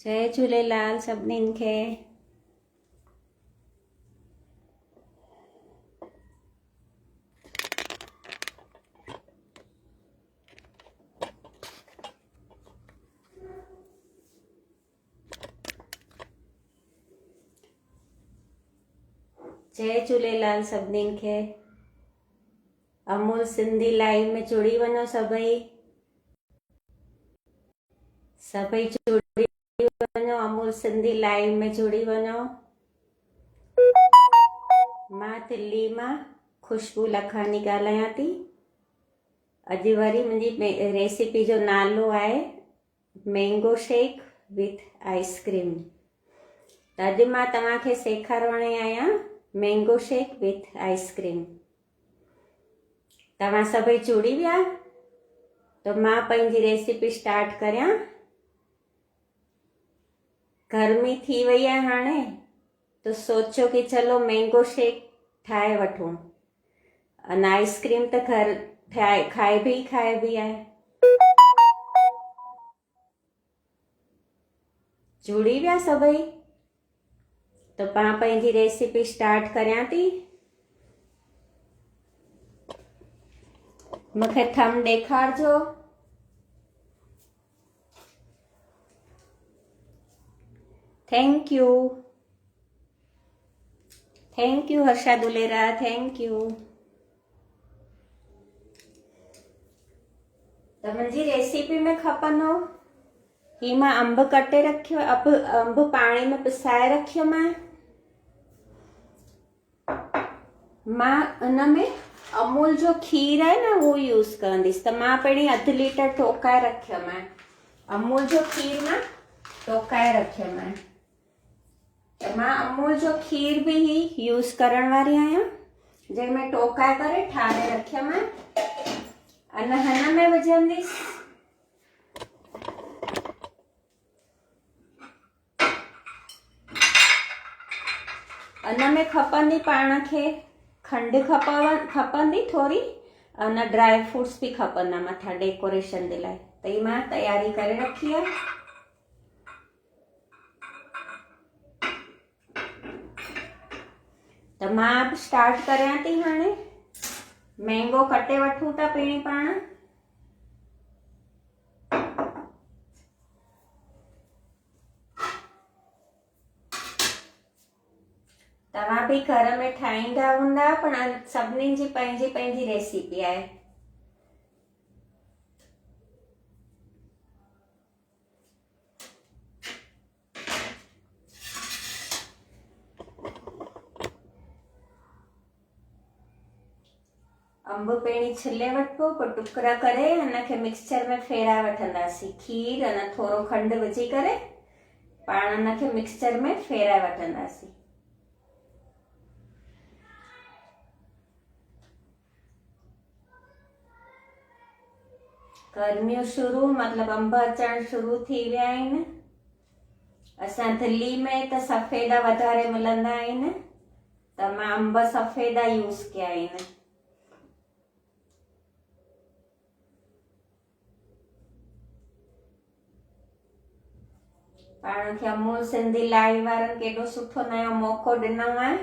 जय झूलेलाल सभिनीनि खे। जय झूलेलाल सभिनीनि खे। अमूल सिंधी लाइव में जुड़ी वञो सभई जुड़ी वञो। अमूल सिंधी लाइव में जुड़ी वञो। मां दिल्ली मां खुशबू लखानी ॻाल्हायां थी। अॼु वरी मुंहिंजी रेसिपी जो नालो आहे मैंगो शेक विथ आइसक्रीम। त अॼु मां तव्हांखे सेखारणु आहियां मैंगो शेक विथ आइसक्रीम। तव्हां सभई जुड़ी विया त मां पंहिंजी रेसिपी स्टार्ट करियां। गर्मी थी वई आहे हाणे तो सोचो कि चलो मैंगो शेक ठाहे वठूं। अने आइसक्रीम त घर खाइबी आहे। जुड़ी विया सभई तो मां पंहिंजी रेसिपी स्टार्ट करियां थी। मूंखे थम ॾेखारिजो। Thank you Harsha Dulera, thank you. त मुंहिंजी रेसिपी में खपंदो ही मां अंब कटे रखियो, अंब पाणी में पिसाए रखियो। मां उन में अमूल जो खीर है ना वो यूज कंदीसि। त मां पहिरीं अधु लीटर टोकाए रखियो। अमूल जो खीर मां टोकाए रखियो। त मां अमूल जो खीर भी ही यूज करण वारी आहियां, जंहिंमें टोकाए करे ठाहे रखियो। अने हिन में विझंदीसि उन में खपंदी पाण खे खंडु खपंदी थोरी, अने ड्राई फ्रूट्स भी खपंदा मथां डेकोरेशन जे लाइ। त ही मां तयारी करे रखी आहे। त मां स्टार्ट करियां थी हाणे। मैंगो कटे वठूं था पहिरीं पाण। तव्हां भी घर में ठाहींदा हूंदा, पण सभिनीनि जी पंहिंजी पंहिंजी रेसिपी आहे। अंब पहिरीं छिले वठिबो, पोइ टुकड़ा करे हुनखे मिक्सचर में फेराए वठंदासीं। खीर अने थोरो खंडु विझी करे पाण हुनखे मिक्सचर में फेराए वठंदासीं। गर्मियूं शुरू मतलब अंब अचण शुरू थी विया आहिनि। असां दिल्ली में त सफ़ेदा वधारे मिलंदा आहिनि, त मां अंब सफ़ेदा यूज़ कया आहिनि। पाण खे अमूल सिंधी लाइव वारनि केॾो सुठो नयो मौक़ो ॾिनो आहे।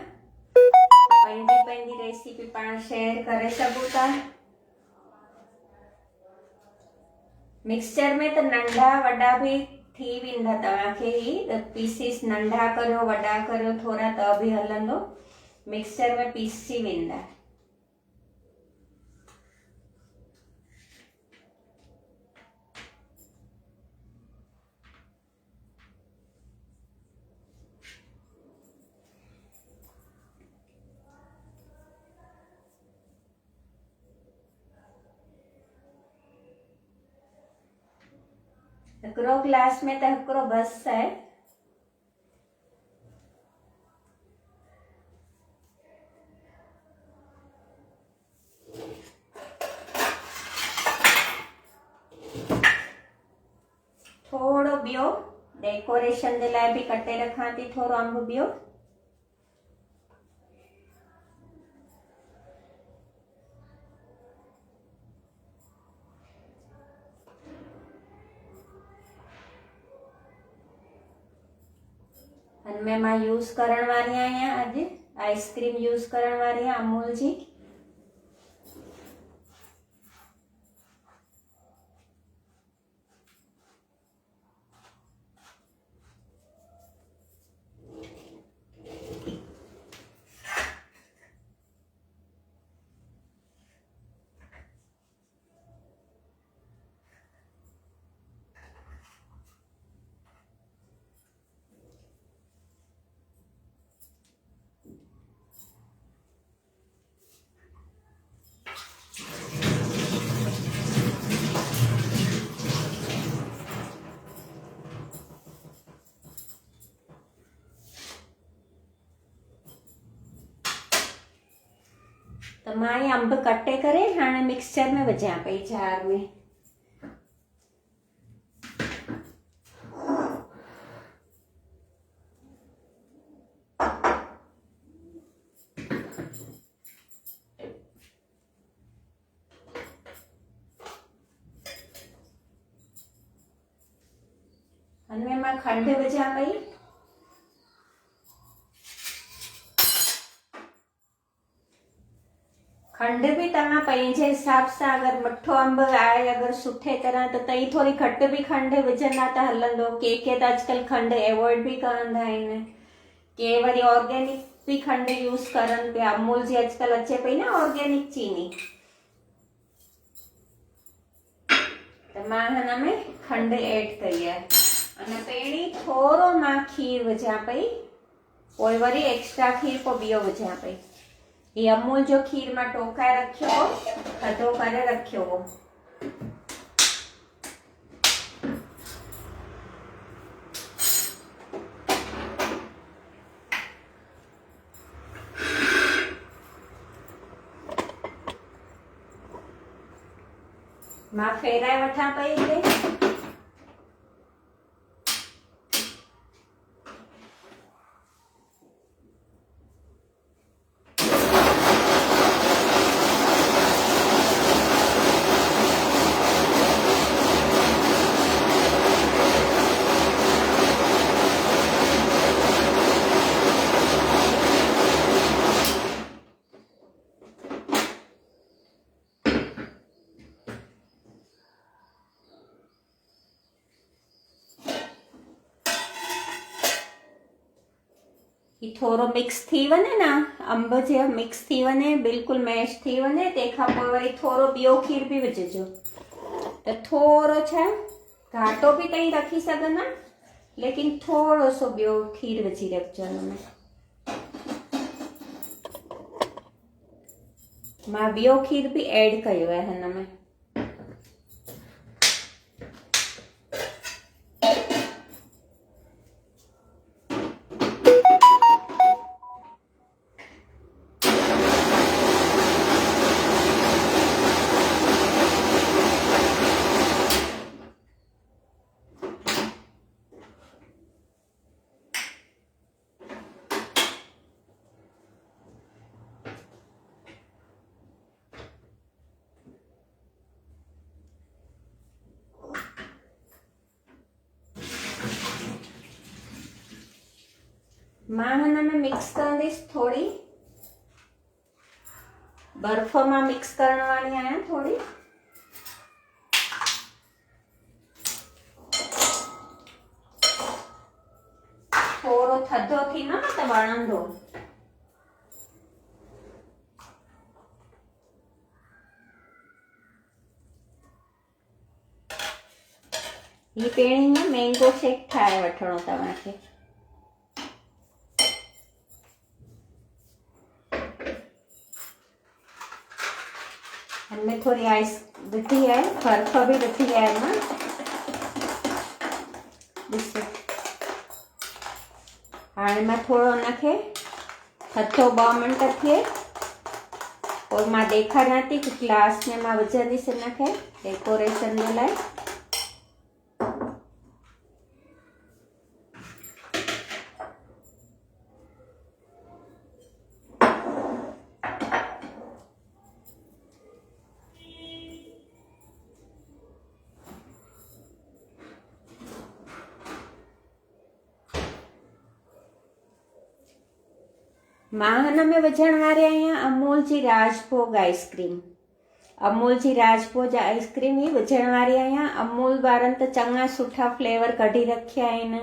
पंहिंजी पंहिंजी रेसिपी पाण शेयर करे सघूं था। मिक्सचर में त नंढा वॾा भी थी वेंदा। तव्हांखे ही पीसीस नंढा करियो वॾा करियो थोरा त भी हलंदो। मिक्सचर में पीसी वेंदा। हिकिड़ो गिलास में त हिकिड़ो बस आहे। थोड़ो ॿियो डेकोरेशन जे लाइ भी कटे रखां थी, थोरो अंब ॿियो। अने मैं मां यूज करण वारी आहियां अॼु आइसक्रीम यूज करण वारी आहियां अमूल जी। तो मां ये अंब कटे करे हाणे मिक्सचर में विझां पई जार में। अने मां खंड विझां पई। खंड भी तव्हां पंहिंजे हिसाब सां अगर मिठो अंब आहे अगर सुठे तरह तो तई थोड़ी घट भी खंड विझंदा त हलंदो। के त अॼुकल्ह खंड अवॉइड भी कंदा आहिनि, के वरी ऑर्गेनिक भी खंड यूज करनि पिया। अमूल जी अॼुकल्ह अचे पई न ऑर्गेनिक चीनी, त मां हिन में खंड ऐड कई आहे। अने पहिरीं थोरो मां खीर विझां पई, पोइ वरी एक्स्ट्रा खीर पोइ ॿियो विझां पई। ये अमूल जो खीर मां टोकाए रखियो हो, थधो करे रखियो हो। मां फेराए वठां पई हिते। थोरो मिक्स थी वञे न, अंब जे मिक्स थी वञे, बिल्कुल मैश थी वञे, तंहिंखां पोइ वरी थोरो ॿियो खीर बि विझिजो। त थोरो छा घाटो बि तई रखी सघंदा, लेकिन थोरो सो ॿियो खीर विझी रखिजो हिन में। मां ॿियो खीर बि ऐड कयो आहे हिन में। मां हिन में मिक्स कंदसि थोड़ी बर्फ मां मिक्स करण वाली आहियां थोड़ी। थोरो थधो थींदो न त वणंदो। ये पहिरीं न मैंगो शेक ठाहे वठणो तव्हांखे। हिनमें थोड़ी आइस विधी है, बर्फ भी विधी है ना, ॾिसो। हाणे मां थोरो हुनखे थधो 2 मिंट थिए पोइ मां ॾेखारियां थी कि ग्लास में मां विझंदसि हिनखे डेकोरेशन जे लाइ। मां हिन में विझण वारी आहियां अमूल जी राजभोग आइस्क्रीम। अमूल जी राजभोग आइस्क्रीम ही विझण वारी आहियां। अमूल वारनि त चङा सुठा फ्लेवर कढी रखिया आहिनि।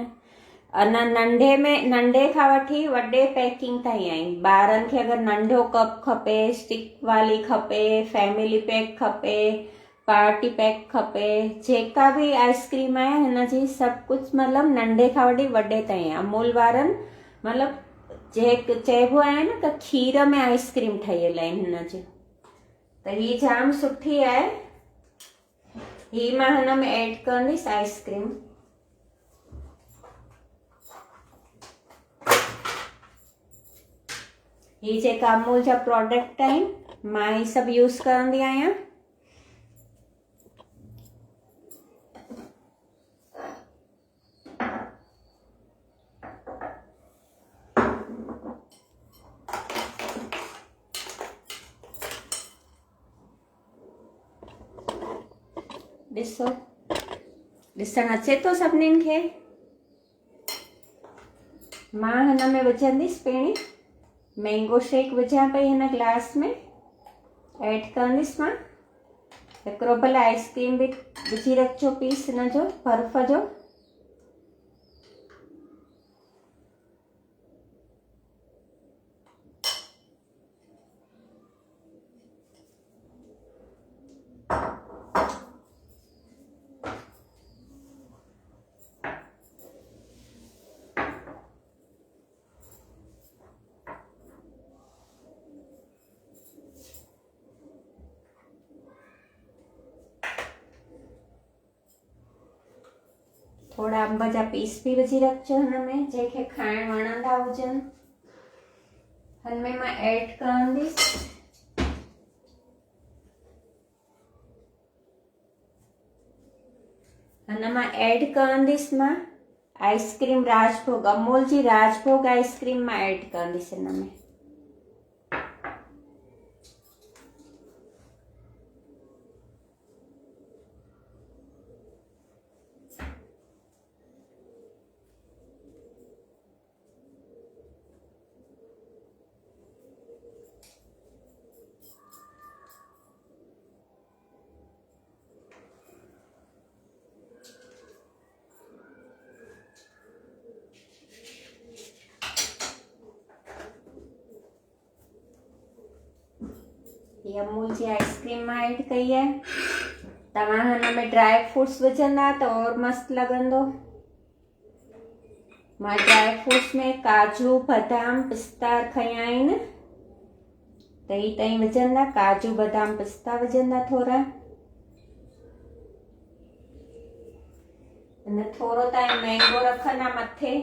अञा नंढे खां वठी वॾे पैकिंग ताईं आहिनि। ॿारनि खे अगरि नंढो कप खपे, स्टिक वाली खपे, फैमिली पैक खपे, पार्टी पैक खपे, जेका बि आइस्क्रीम आहे हिनजी सभु कुझु मतिलबु नंढे खां वठी वॾे ताईं। अमूल वारनि मतिलबु चइबो आहे न त खीर में आइस्क्रीम ठहियल आहिनि हिनजी। त ही जाम सुठी आहे। ही मां हिन में ऐड कंदीसि आइस्क्रीम। ही जेका अमूल जा प्रोडक्ट आहिनि मां ही सभु यूज़ करंदी आहियां। ॾिसो, ॾिसण अचे थो सभिनीनि खे। मां हिन में विझंदीसि पहिरीं मैंगो शेक विझां पई हिन ग्लास में ऐड कंदीसि मां। हिकिड़ो भले आइस्क्रीम बि विझी रखिजो पीस हिन जो बर्फ़ जो। थोड़ा अंब जा पीस भी विझी रखिजो हिन में, जंहिंखे खाइण वणंदा हुजनि। हिन में मां ऐड कंदीसि मां आइस्क्रीम राजभोग, अमूल जी राजभोग आइस्क्रीम मां ऐड कंदीसि हिन में। ये अमूल जी आइस्क्रीम में ऐड कई है। तव्हां हिन में ड्राई फ्रूट्स विझंदा त और मस्त लॻंदो। मां ड्राई फ्रूट्स में काजू, बादाम, पिस्ता खयां आहिनि त ही तव्हां विझंदा। काजू, बादाम, पिस्ता विझंदा थोड़ा। अने थोड़ो तव्हां मैंगो रखंदा मथे।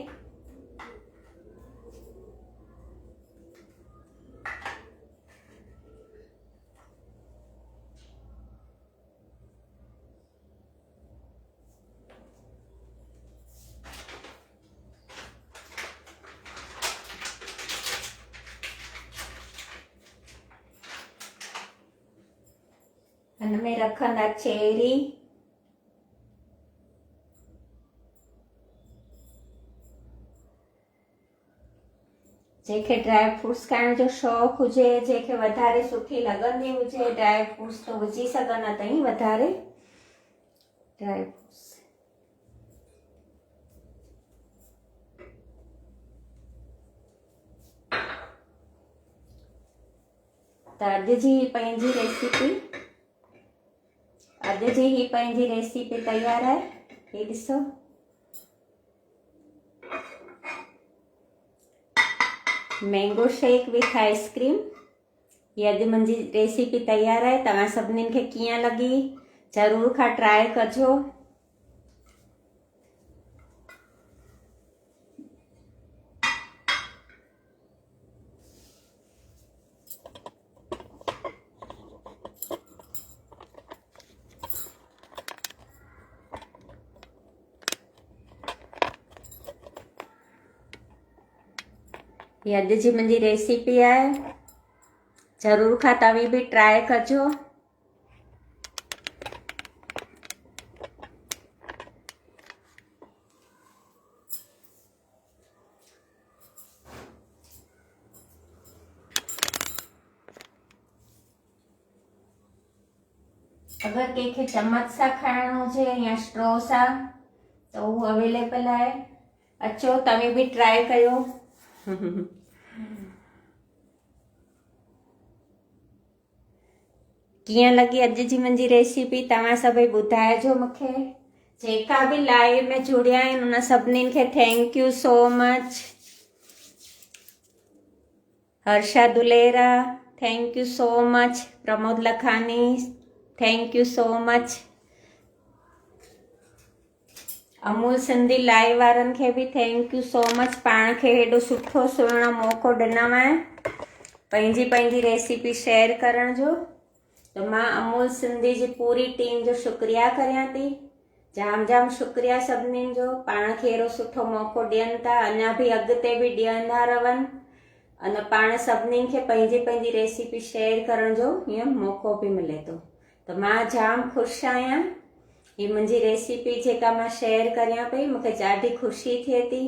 हिन में रखंदा चेरी, जंहिंखे ड्राई फ्रूट्स खाइण जो शौक़ु हुजे, जंहिंखे वधारे सुठी लॻंदी हुजे ड्राई फ्रूट्स तो विझी सघंदा अथई वधारे ड्राई फ्रूट्स। त अॼु जी ही पंहिंजी रेसिपी तयार आहे। हे ॾिसो, मैंगो शेक विथ आइस्क्रीम। ये अॼु मुंहिंजी रेसिपी तयार आहे। तव्हां सभिनीनि खे कीअं लॻी ज़रूर खां ट्राई कजो। ये अॼु जी मुंहिंजी रेसिपी आहे। ज़रूर खां तव्हीं बि ट्राई कजो। अगरि कंहिंखे चमच सां खाइणो हुजे या स्ट्रॉ सां त उहो अवेलेबल आहे। अचो तव्हां बि ट्राई कयो। कीअं लॻी अॼु जी मुंहिंजी रेसिपी तव्हां सभई ॿुधाइजो मूंखे। जेका बि लाइव में जुड़िया आहिनि उन सभिनीनि खे thank you so much. Harsha Dulera thank you so much. Pramod Lakhani thank you so much. Amul Sindhi live वारनि खे बि थैंक यू सो मच। पाण खे हेॾो सुठो सुहिणो मौक़ो ॾिनव पंहिंजी पंहिंजी रेसिपी शेयर करण जो। तो मां अमूल सिंधी जी पूरी टीम जो शुक्रिया करियां थी। जाम जाम शुक्रिया सभिनीनि जो। पाण खे अहिड़ो सुठो मौक़ो ॾियनि था, अञा बि अॻिते बि ॾींदा रहनि। अने पाण सभिनीनि खे पंहिंजी पंहिंजी रेसिपी शेयर करण जो हीअं मौक़ो बि मिले थो। त मां जाम ख़ुशि आहियां। हीअ मुंहिंजी रेसिपी जेका मां शेयर करियां पई मूंखे ॾाढी ख़ुशी थिए थी।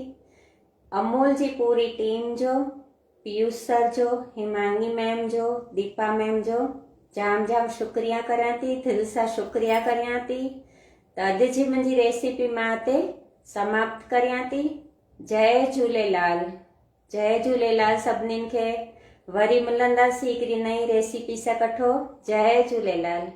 अमूल जी पूरी टीम जो, पीयूष सर जो, हिमांगी मैम जो, दीपा मैम जो जाम जाम शुक्रिया करियां थी। दिलि सां शुक्रिया करियां थी। त अॼु जी मुंहिंजी रेसिपी मां हिते समाप्त करियां थी। जय झूलेलाल। जय झूलेलाल सभिनीनि खे। वरी मिलंदासीं हिकिड़ी नई रेसिपी सां कठो। जय झूलेलाल।